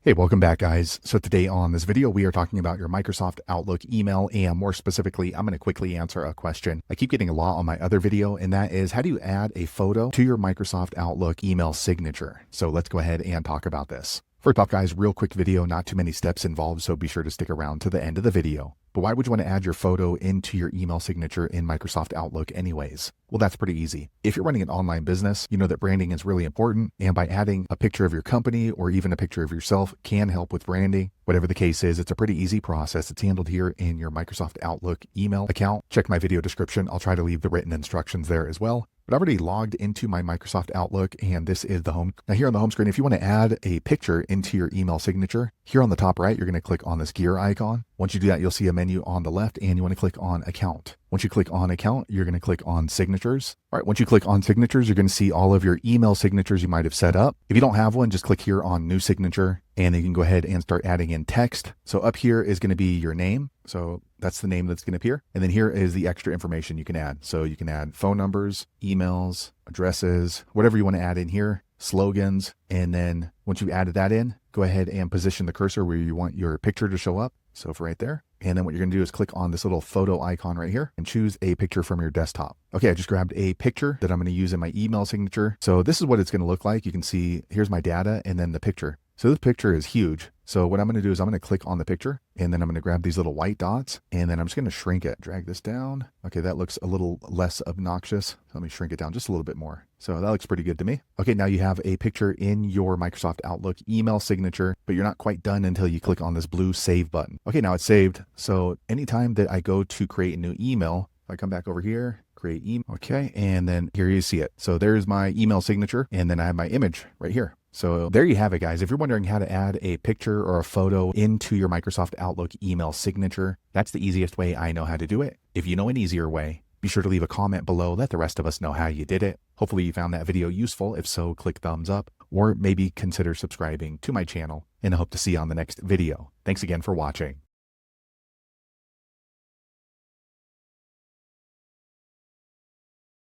Hey, welcome back, guys. So today on this video, we are talking about your Microsoft Outlook email, and more specifically, I'm going to quickly answer a question I keep getting a lot on my other video, and that is, how do you add a photo to your Microsoft Outlook email signature? So let's go ahead and talk about this. First off, guys, real quick video, not too many steps involved, so be sure to stick around to the end of the video. But why would you want to add your photo into your email signature in Microsoft Outlook anyways? Well, that's pretty easy. If you're running an online business, you know that branding is really important, and by adding a picture of your company or even a picture of yourself can help with branding. Whatever the case is, it's a pretty easy process. It's handled here in your Microsoft Outlook email account. Check my video description. I'll try to leave the written instructions there as well. But I've already logged into my Microsoft Outlook, and this is the home. Now here on the home screen, if you want to add a picture into your email signature, here on the top right, you're going to click on this gear icon. Once you do that, you'll see a menu on the left, and you want to click on Account. Once you click on Account, you're going to click on Signatures. All right, once you click on Signatures, you're going to see all of your email signatures you might have set up. If you don't have one, just click here on New Signature, and then you can go ahead and start adding in text. So up here is going to be your name. So that's the name that's going to appear. And then here is the extra information you can add. So you can add phone numbers, emails, addresses, whatever you want to add in here, slogans. And then once you've added that in, go ahead and position the cursor where you want your picture to show up. So for right there. And then what you're going to do is click on this little photo icon right here and choose a picture from your desktop. Okay, I just grabbed a picture that I'm going to use in my email signature. So this is what it's going to look like. You can see here's my data and then the picture. So this picture is huge. So what I'm going to do is I'm going to click on the picture, and then I'm going to grab these little white dots, and then I'm just going to shrink it. Drag this down. Okay, that looks a little less obnoxious. So let me shrink it down just a little bit more. So that looks pretty good to me. Okay, now you have a picture in your Microsoft Outlook email signature, but you're not quite done until you click on this blue save button. Okay, now it's saved. So anytime that I go to create a new email, if I come back over here, create email, okay, and then here you see it. So there's my email signature, and then I have my image right here. So there you have it, guys. If you're wondering how to add a picture or a photo into your Microsoft Outlook email signature, that's the easiest way I know how to do it. If you know an easier way, be sure to leave a comment below. Let the rest of us know how you did it. Hopefully you found that video useful. If so, click thumbs up, or maybe consider subscribing to my channel, and I hope to see you on the next video. Thanks again for watching.